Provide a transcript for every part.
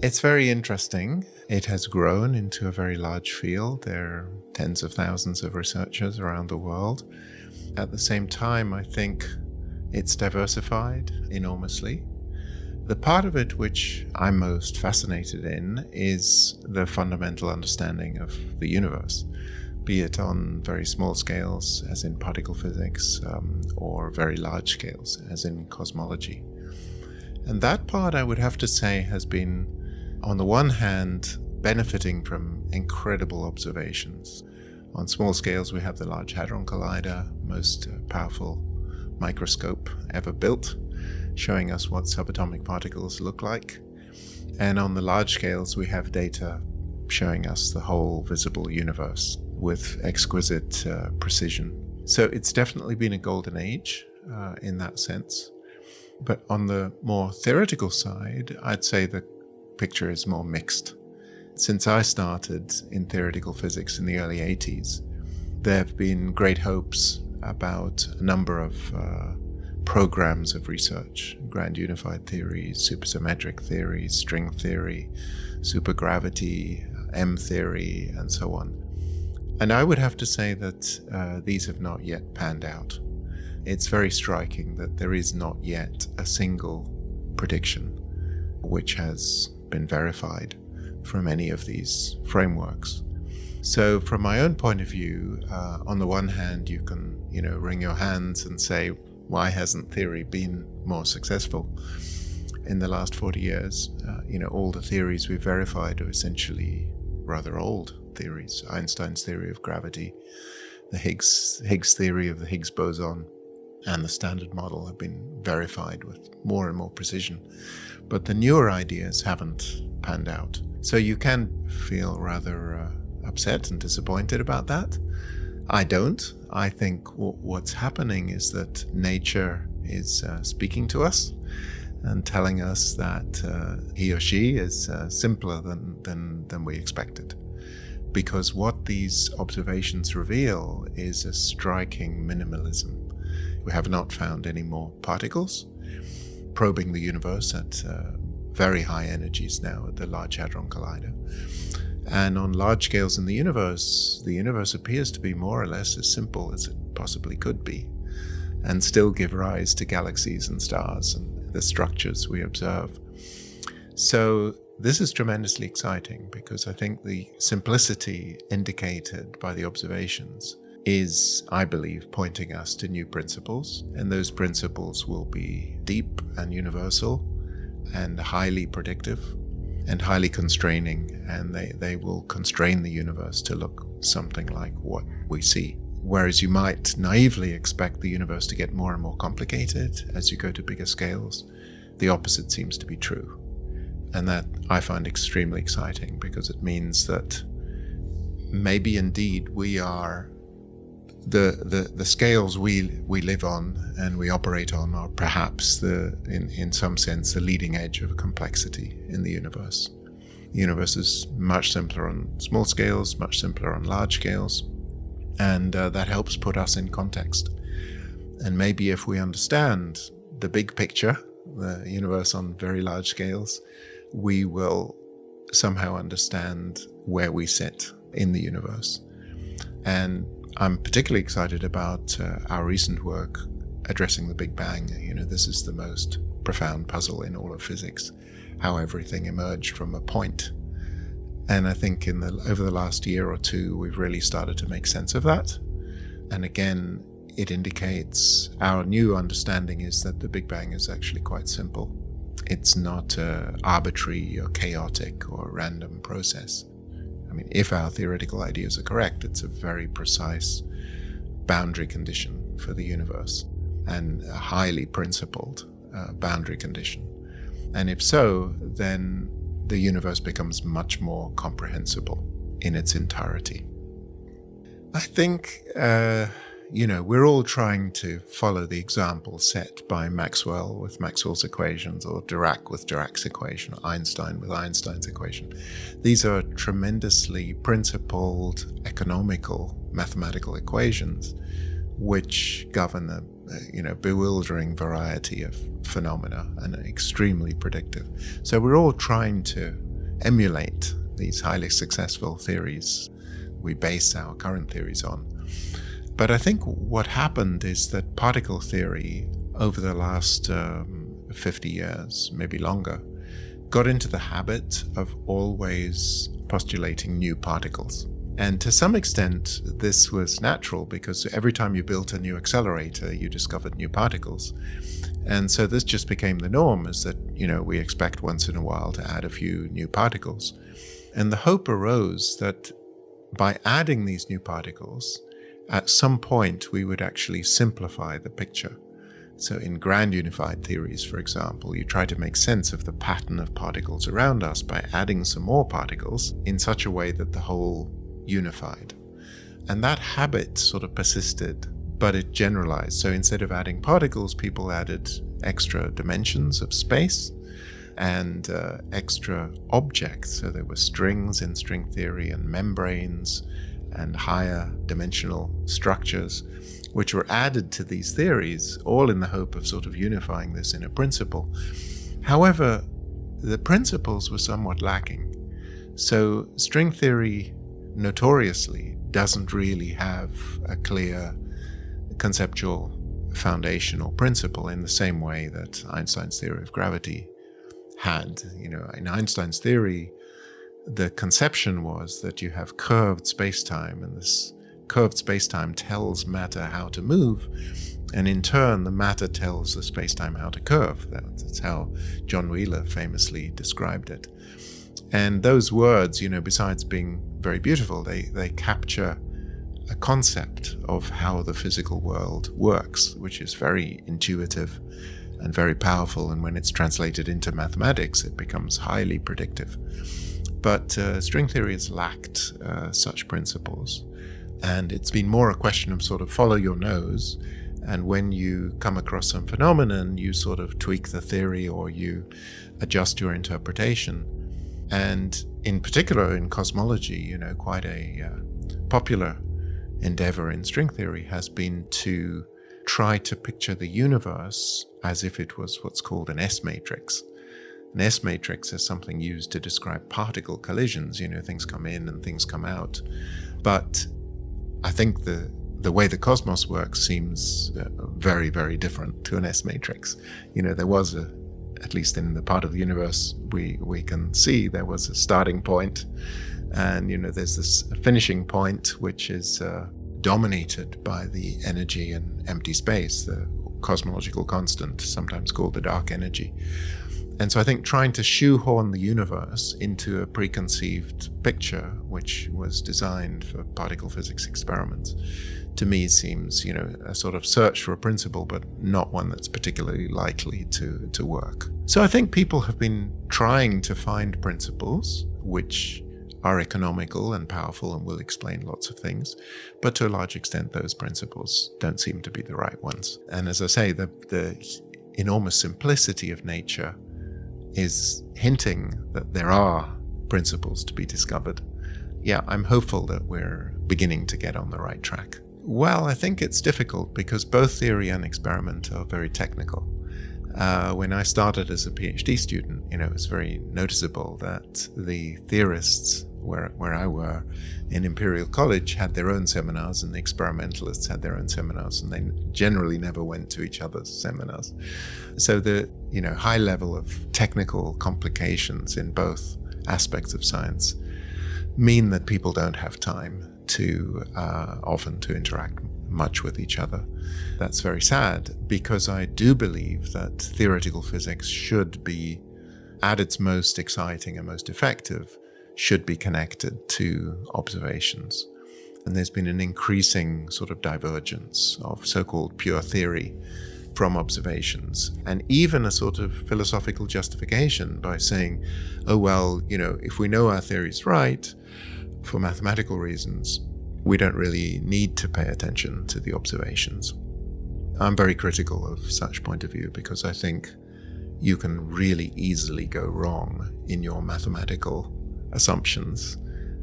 It's very interesting. It has grown into a very large field. There are tens of thousands of researchers around the world. At the same time, I think it's diversified enormously. The part of it which I'm most fascinated in is the fundamental understanding of the universe, be it on very small scales, as in particle physics, or very large scales, as in cosmology. And that part, I would have to say, has been, on the one hand, benefiting from incredible observations. On small scales, we have the Large Hadron Collider, most powerful microscope ever built, showing us what subatomic particles look like. And on the large scales, we have data showing us the whole visible universe with exquisite precision. So it's definitely been a golden age in that sense. But on the more theoretical side, I'd say the picture is more mixed. Since I started in theoretical physics in the early 80s, there have been great hopes about a number of programs of research: grand unified theories, supersymmetric theories, string theory, supergravity, M theory, and so on. And I would have to say that these have not yet panned out. It's very striking that there is not yet a single prediction which has been verified from any of these frameworks. So from my own point of view, on the one hand, you can, wring your hands and say, why hasn't theory been more successful in the last 40 years? All the theories we've verified are essentially rather old theories. Einstein's theory of gravity, the Higgs theory of the Higgs boson, and the Standard Model have been verified with more and more precision. But the newer ideas haven't panned out. So you can feel rather upset and disappointed about that. I don't. I think what's happening is that nature is speaking to us and telling us that he or she is simpler than we expected. Because what these observations reveal is a striking minimalism. We have not found any more particles, probing the universe at very high energies now at the Large Hadron Collider. And on large scales in the universe appears to be more or less as simple as it possibly could be, and still give rise to galaxies and stars and the structures we observe. So this is tremendously exciting, because I think the simplicity indicated by the observations is, I believe, pointing us to new principles, and those principles will be deep and universal and highly predictive and highly constraining, and they will constrain the universe to look something like what we see. Whereas you might naively expect the universe to get more and more complicated as you go to bigger scales, the opposite seems to be true. And that I find extremely exciting, because it means that maybe indeed we are the scales we live on and we operate on are perhaps in some sense the leading edge of complexity in the universe. The universe is much simpler on small scales, much simpler on large scales, and that helps put us in context. And maybe if we understand the big picture, the universe on very large scales, we will somehow understand where we sit in the universe. And I'm particularly excited about our recent work addressing the Big Bang. This is the most profound puzzle in all of physics, how everything emerged from a point. And I think over the last year or two, we've really started to make sense of that. And again, it indicates our new understanding is that the Big Bang is actually quite simple. It's not arbitrary or chaotic or random process. I mean, if our theoretical ideas are correct, it's a very precise boundary condition for the universe, and a highly principled boundary condition. And if so, then the universe becomes much more comprehensible in its entirety. I think, we're all trying to follow the example set by Maxwell with Maxwell's equations, or Dirac with Dirac's equation, or Einstein with Einstein's equation. These are tremendously principled, economical, mathematical equations which govern a bewildering variety of phenomena and are extremely predictive. So we're all trying to emulate these highly successful theories we base our current theories on. But I think what happened is that particle theory over the last 50 years, maybe longer, got into the habit of always postulating new particles. And to some extent, this was natural because every time you built a new accelerator, you discovered new particles. And so this just became the norm, is that, we expect once in a while to add a few new particles. And the hope arose that by adding these new particles, at some point we would actually simplify the picture. So in grand unified theories, for example, you try to make sense of the pattern of particles around us by adding some more particles in such a way that the whole unified. And that habit sort of persisted, but it generalized. So instead of adding particles, people added extra dimensions of space and extra objects. So there were strings in string theory and membranes and higher dimensional structures, which were added to these theories, all in the hope of sort of unifying this in a principle. However, the principles were somewhat lacking. So string theory notoriously doesn't really have a clear conceptual foundation or principle in the same way that Einstein's theory of gravity had. In Einstein's theory, the conception was that you have curved space-time, and this curved space-time tells matter how to move, and in turn the matter tells the space-time how to curve. That's how John Wheeler famously described it. And those words, besides being very beautiful, they capture a concept of how the physical world works, which is very intuitive and very powerful, and when it's translated into mathematics, it becomes highly predictive. But string theory has lacked such principles, and it's been more a question of sort of follow your nose, and when you come across some phenomenon, you sort of tweak the theory or you adjust your interpretation. And in particular in cosmology, quite a popular endeavor in string theory has been to try to picture the universe as if it was what's called an S-matrix. An S-matrix is something used to describe particle collisions, things come in and things come out. But I think the way the cosmos works seems very, very different to an S-matrix. There was at least in the part of the universe we can see, there was a starting point, and there's this finishing point which is dominated by the energy and empty space, the cosmological constant, sometimes called the dark energy. And so I think trying to shoehorn the universe into a preconceived picture, which was designed for particle physics experiments, to me seems, a sort of search for a principle, but not one that's particularly likely to work. So I think people have been trying to find principles which are economical and powerful and will explain lots of things, but to a large extent those principles don't seem to be the right ones. And as I say, the enormous simplicity of nature is hinting that there are principles to be discovered. Yeah, I'm hopeful that we're beginning to get on the right track. Well, I think it's difficult because both theory and experiment are very technical. When I started as a PhD student, it was very noticeable that the theorists where I were in Imperial College had their own seminars, and the experimentalists had their own seminars, and they generally never went to each other's seminars. So the high level of technical complications in both aspects of science mean that people don't have time to often to interact much with each other. That's very sad, because I do believe that theoretical physics should be, at its most exciting and most effective, should be connected to observations. And there's been an increasing sort of divergence of so-called pure theory from observations, and even a sort of philosophical justification by saying, oh, well, if we know our theory is right, for mathematical reasons, we don't really need to pay attention to the observations. I'm very critical of such point of view, because I think you can really easily go wrong in your mathematical assumptions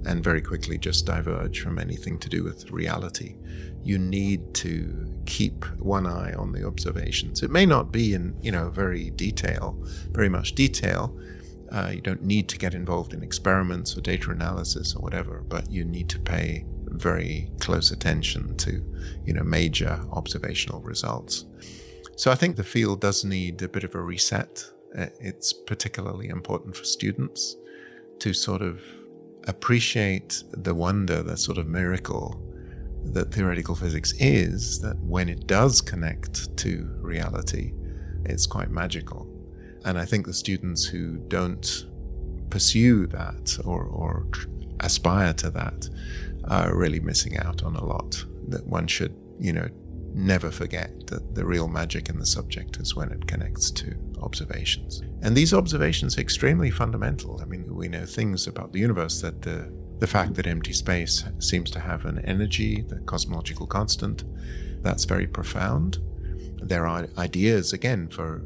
and very quickly just diverge from anything to do with reality. You need to keep one eye on the observations. It may not be in, very much detail, You don't need to get involved in experiments or data analysis or whatever, but you need to pay very close attention to, major observational results. So I think the field does need a bit of a reset. It's particularly important for students to sort of appreciate the wonder, the sort of miracle that theoretical physics is, that when it does connect to reality, it's quite magical. And I think the students who don't pursue that or aspire to that are really missing out on a lot. That one should, never forget that the real magic in the subject is when it connects to observations. And these observations are extremely fundamental. I mean, we know things about the universe, that the fact that empty space seems to have an energy, the cosmological constant, that's very profound. There are ideas, again, for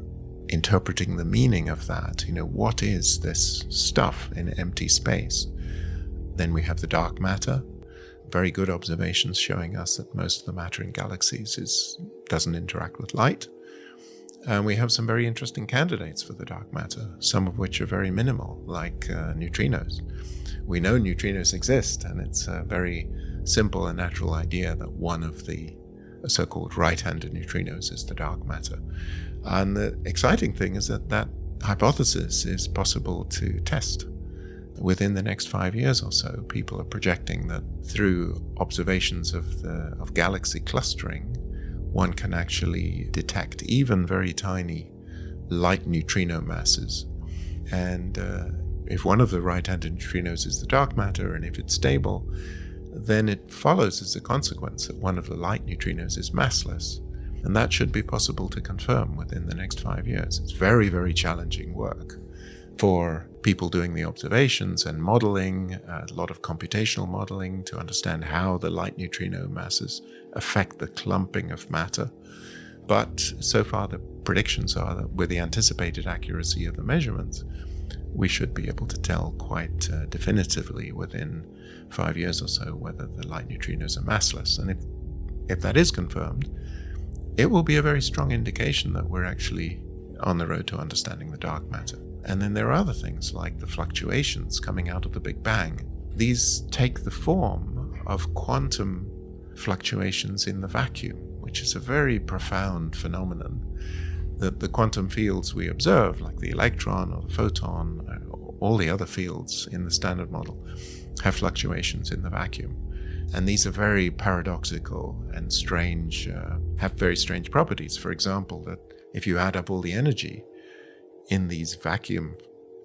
interpreting the meaning of that. What is this stuff in empty space? Then we have the dark matter. Very good observations showing us that most of the matter in galaxies doesn't interact with light. And we have some very interesting candidates for the dark matter, some of which are very minimal, like neutrinos. We know neutrinos exist, and it's a very simple and natural idea that one of the so-called right-handed neutrinos is the dark matter. And the exciting thing is that hypothesis is possible to test. Within the next 5 years or so, people are projecting that through observations of galaxy clustering, one can actually detect even very tiny light neutrino masses. And if one of the right-handed neutrinos is the dark matter, and if it's stable, then it follows as a consequence that one of the light neutrinos is massless. And that should be possible to confirm within the next 5 years. It's very, very challenging work for people doing the observations and modeling, a lot of computational modeling to understand how the light neutrino masses affect the clumping of matter. But so far the predictions are that with the anticipated accuracy of the measurements, we should be able to tell quite definitively within 5 years or so whether the light neutrinos are massless. And if that is confirmed, it will be a very strong indication that we're actually on the road to understanding the dark matter. And then there are other things like the fluctuations coming out of the Big Bang. These take the form of quantum fluctuations in the vacuum, which is a very profound phenomenon that the quantum fields we observe, like the electron or the photon, or all the other fields in the Standard Model, have fluctuations in the vacuum. And these are very paradoxical and strange, have very strange properties. For example, that if you add up all the energy in these vacuum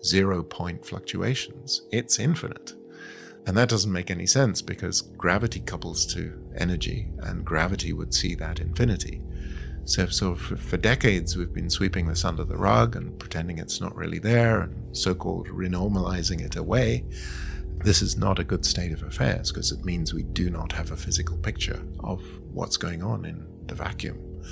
0-point fluctuations, it's infinite. And that doesn't make any sense because gravity couples to energy, and gravity would see that infinity. So for decades we've been sweeping this under the rug and pretending it's not really there and so-called renormalizing it away. This is not a good state of affairs because it means we do not have a physical picture of what's going on in the vacuum.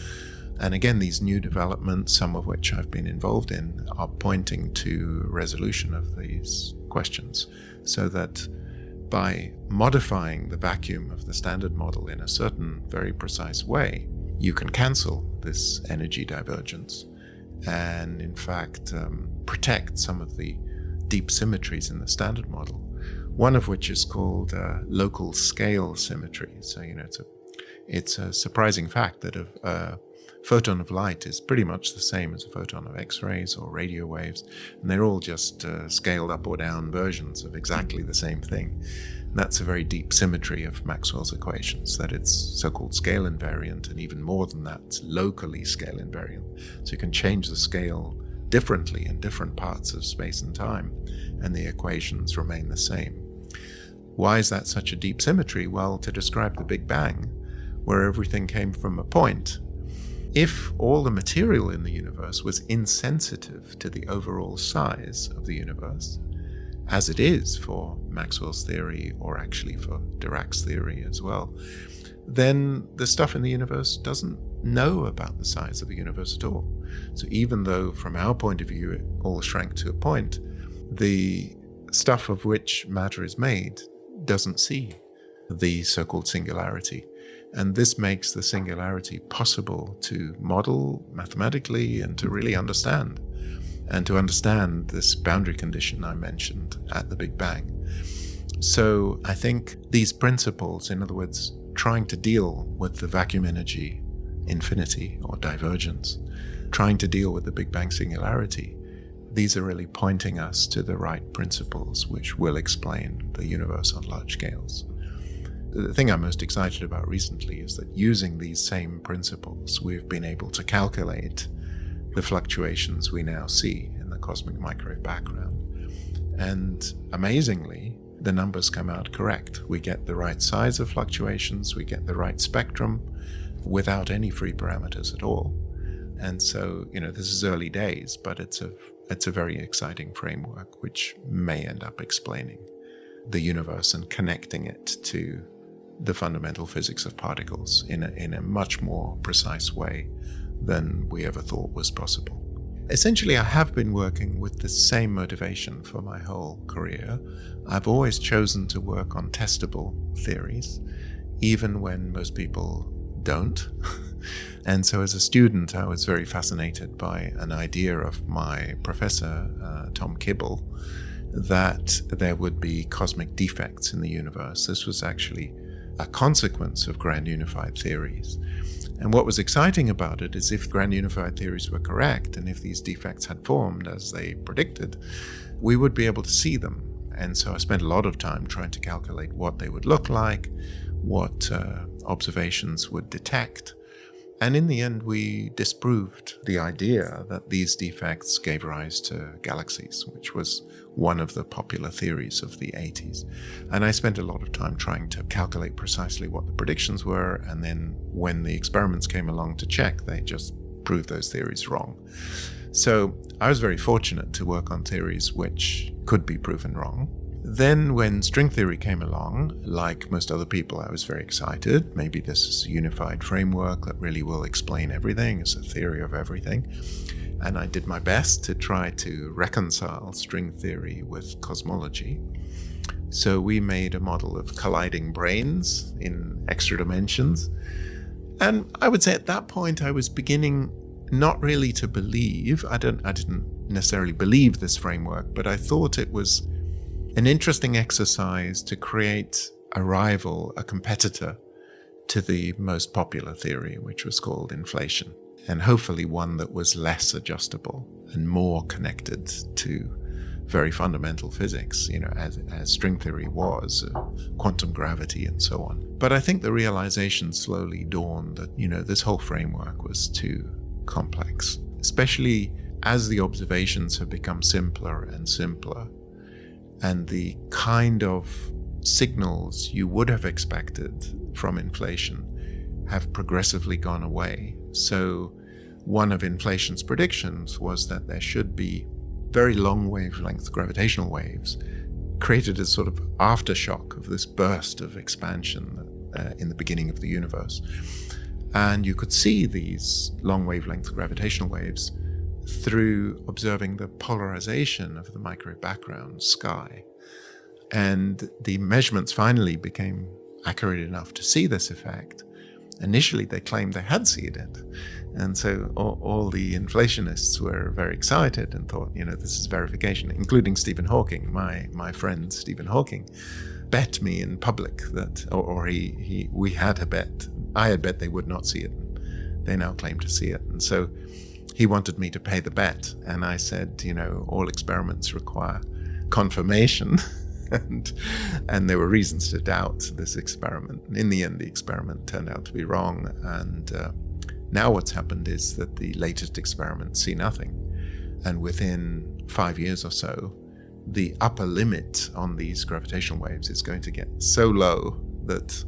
And again, these new developments, some of which I've been involved in, are pointing to resolution of these questions, so that by modifying the vacuum of the Standard Model in a certain very precise way, you can cancel this energy divergence and in fact protect some of the deep symmetries in the Standard Model, one of which is called local scale symmetry. So, it's a surprising fact that a photon of light is pretty much the same as a photon of X-rays or radio waves, and they're all just scaled up or down versions of exactly the same thing. And that's a very deep symmetry of Maxwell's equations, that it's so-called scale invariant, and even more than that, it's locally scale invariant. So you can change the scale differently in different parts of space and time, and the equations remain the same. Why is that such a deep symmetry? Well, to describe the Big Bang, where everything came from a point, if all the material in the universe was insensitive to the overall size of the universe, as it is for Maxwell's theory, or actually for Dirac's theory as well, then the stuff in the universe doesn't know about the size of the universe at all. So even though from our point of view it all shrank to a point, the stuff of which matter is made doesn't see the so-called singularity. And this makes the singularity possible to model mathematically and to really understand. and to understand this boundary condition I mentioned at the Big Bang. So I think these principles, in other words, trying to deal with the vacuum energy infinity or divergence, trying to deal with the Big Bang singularity, these are really pointing us to the right principles which will explain the universe on large scales. The thing I'm most excited about recently is that using these same principles, we've been able to calculate the fluctuations we now see in the cosmic microwave background. And amazingly, the numbers come out correct. We get the right size of fluctuations, we get the right spectrum without any free parameters at all. And so, this is early days, but it's a very exciting framework which may end up explaining the universe and connecting it to the fundamental physics of particles in a much more precise way than we ever thought was possible. Essentially, I have been working with the same motivation for my whole career. I've always chosen to work on testable theories, even when most people don't. And so as a student, I was very fascinated by an idea of my professor, Tom Kibble, that there would be cosmic defects in the universe. This was actually a consequence of grand unified theories. And what was exciting about it is if grand unified theories were correct, and if these defects had formed as they predicted, we would be able to see them. And so I spent a lot of time trying to calculate what they would look like, what observations would detect. And in the end, we disproved the idea that these defects gave rise to galaxies, which was one of the popular theories of the 80s. And I spent a lot of time trying to calculate precisely what the predictions were, and then when the experiments came along to check, they just proved those theories wrong. So I was very fortunate to work on theories which could be proven wrong. Then when string theory came along, like most other people, I was very excited. Maybe this is a unified framework that really will explain everything. It's a theory of everything. And I did my best to try to reconcile string theory with cosmology. So we made a model of colliding brains in extra dimensions. And I would say at that point, I was beginning not really to believe. I didn't necessarily believe this framework, but I thought it was an interesting exercise to create a rival, a competitor to the most popular theory, which was called inflation, and hopefully one that was less adjustable and more connected to very fundamental physics, as string theory was, quantum gravity and so on. But I think the realization slowly dawned that, this whole framework was too complex, especially as the observations have become simpler and simpler. And the kind of signals you would have expected from inflation have progressively gone away. So one of inflation's predictions was that there should be very long wavelength gravitational waves created as sort of aftershock of this burst of expansion in the beginning of the universe. And you could see these long wavelength gravitational waves through observing the polarization of the microwave background sky. And the measurements finally became accurate enough to see this effect. Initially, they claimed they had seen it. And so all the inflationists were very excited and thought, this is verification, including Stephen Hawking. My friend Stephen Hawking bet me in public that, we had a bet. I had bet they would not see it. They now claim to see it. And so he wanted me to pay the bet. And I said, all experiments require confirmation. and there were reasons to doubt this experiment. And in the end, the experiment turned out to be wrong. And now what's happened is that the latest experiments see nothing. And within 5 years or so, the upper limit on these gravitational waves is going to get so low that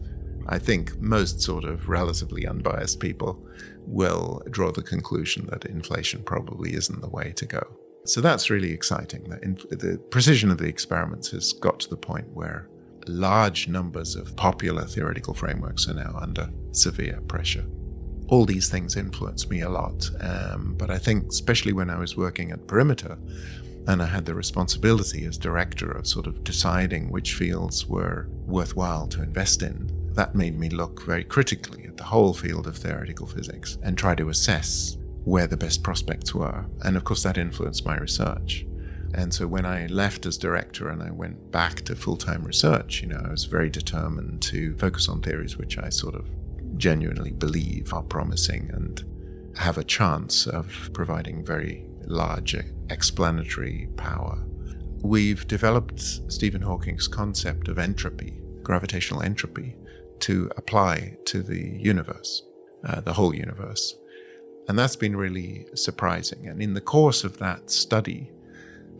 I think most sort of relatively unbiased people will draw the conclusion that inflation probably isn't the way to go. So that's really exciting. The precision of the experiments has got to the point where large numbers of popular theoretical frameworks are now under severe pressure. All these things influenced me a lot, but I think especially when I was working at Perimeter and I had the responsibility as director of sort of deciding which fields were worthwhile to invest in, that made me look very critically at the whole field of theoretical physics and try to assess where the best prospects were. And of course that influenced my research. And so when I left as director and I went back to full-time research, I was very determined to focus on theories which I sort of genuinely believe are promising and have a chance of providing very large explanatory power. We've developed Stephen Hawking's concept of entropy, gravitational entropy, to apply to the universe, the whole universe. And that's been really surprising. And in the course of that study,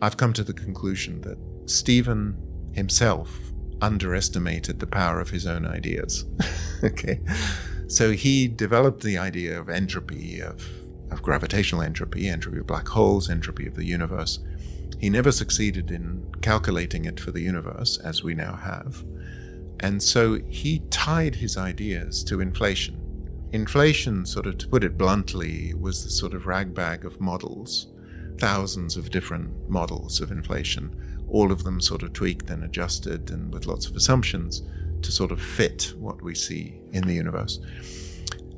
I've come to the conclusion that Stephen himself underestimated the power of his own ideas. Okay. So he developed the idea of entropy, of gravitational entropy of black holes, entropy of the universe. He never succeeded in calculating it for the universe, as we now have. And so he tied his ideas to inflation. Inflation, sort of to put it bluntly, was the sort of ragbag of models, thousands of different models of inflation, all of them sort of tweaked and adjusted and with lots of assumptions to sort of fit what we see in the universe.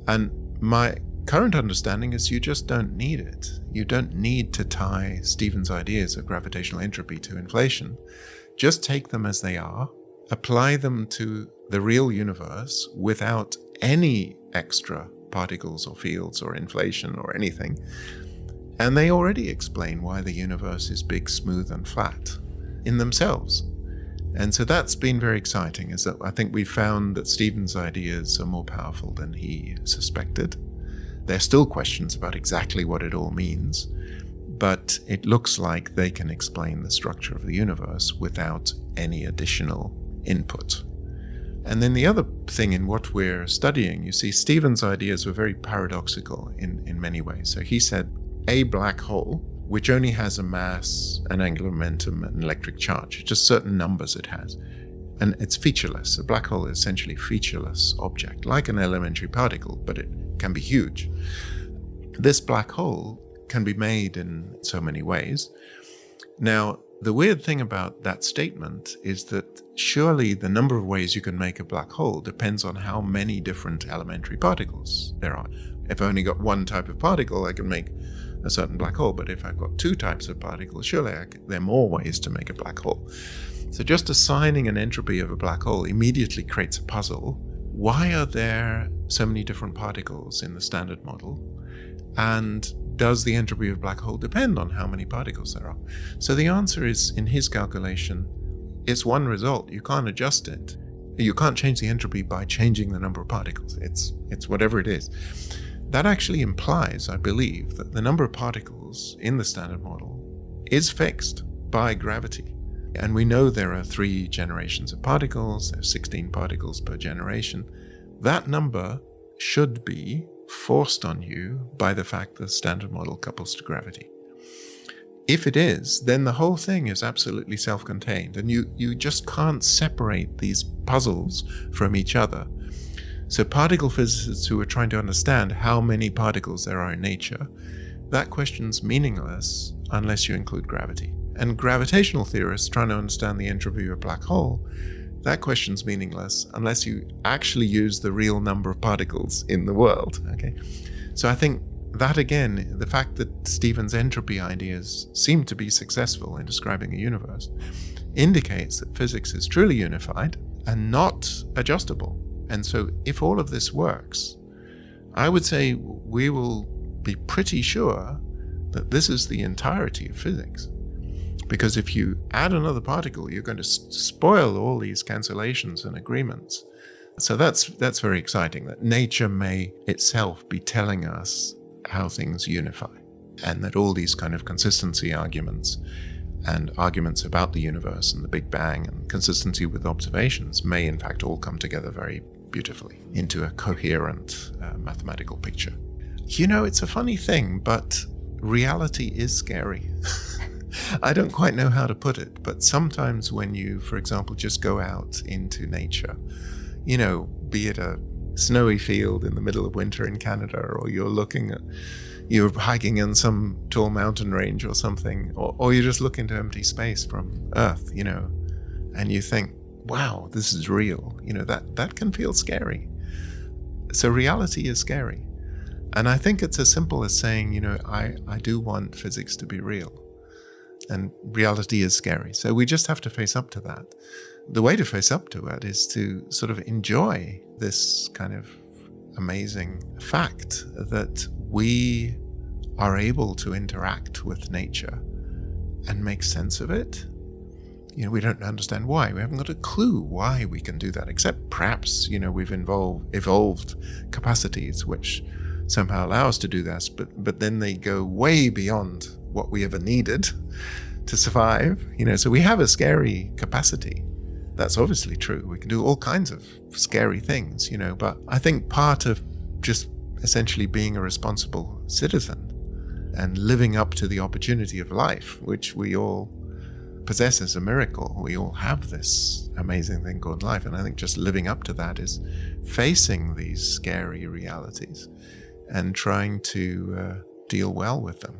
And my current understanding is you just don't need it. You don't need to tie Stephen's ideas of gravitational entropy to inflation. Just take them as they are, apply them to the real universe without any extra particles or fields or inflation or anything. And they already explain why the universe is big, smooth, and flat in themselves. And so that's been very exciting, is that I think we found that Stephen's ideas are more powerful than he suspected. There are still questions about exactly what it all means, but it looks like they can explain the structure of the universe without any additional input. And then the other thing in what we're studying, you see, Stephen's ideas were very paradoxical in many ways. So he said a black hole, which only has a mass, an angular momentum, and electric charge, just certain numbers it has, and it's featureless. A black hole is essentially a featureless object, like an elementary particle, but it can be huge. This black hole can be made in so many ways. Now, the weird thing about that statement is that surely the number of ways you can make a black hole depends on how many different elementary particles there are. If I only got one type of particle, I can make a certain black hole, but if I've got two types of particles, surely there are more ways to make a black hole. So just assigning an entropy of a black hole immediately creates a puzzle. Why are there so many different particles in the standard model? And does the entropy of a black hole depend on how many particles there are? So the answer is, in his calculation, it's one result. You can't adjust it. You can't change the entropy by changing the number of particles. It's whatever it is. That actually implies, I believe, that the number of particles in the standard model is fixed by gravity. And we know there are 3 generations of particles, there's 16 particles per generation. That number should be forced on you by the fact that the standard model couples to gravity. If it is, then the whole thing is absolutely self-contained, and you just can't separate these puzzles from each other. So particle physicists who are trying to understand how many particles there are in nature, that question's meaningless unless you include gravity. And gravitational theorists trying to understand the entropy of a black hole, that question's meaningless unless you actually use the real number of particles in the world. Okay, so I think that again, the fact that Stephen's entropy ideas seem to be successful in describing a universe indicates that physics is truly unified and not adjustable. And so if all of this works, I would say we will be pretty sure that this is the entirety of physics. Because if you add another particle, you're going to spoil all these cancellations and agreements. So that's very exciting, that nature may itself be telling us how things unify, and that all these kind of consistency arguments and arguments about the universe and the Big Bang and consistency with observations may in fact all come together very beautifully into a coherent mathematical picture. You know, it's a funny thing, but reality is scary. I don't quite know how to put it, but sometimes when you, for example, just go out into nature, you know, be it a snowy field in the middle of winter in Canada, or you're hiking in some tall mountain range or something, or you just look into empty space from Earth, you know, and you think, wow, this is real, you know, that can feel scary. So reality is scary. And I think it's as simple as saying, I do want physics to be real. And reality is scary. So we just have to face up to that. The way to face up to it is to sort of enjoy this kind of amazing fact that we are able to interact with nature and make sense of it. We don't understand why. We haven't got a clue why we can do that, except perhaps, we've evolved capacities which somehow allow us to do this, but then they go way beyond what we ever needed to survive. So we have a scary capacity. That's obviously true. We can do all kinds of scary things, but I think part of just essentially being a responsible citizen and living up to the opportunity of life, which we all possess as a miracle. We all have this amazing thing called life. And I think just living up to that is facing these scary realities and trying to deal well with them.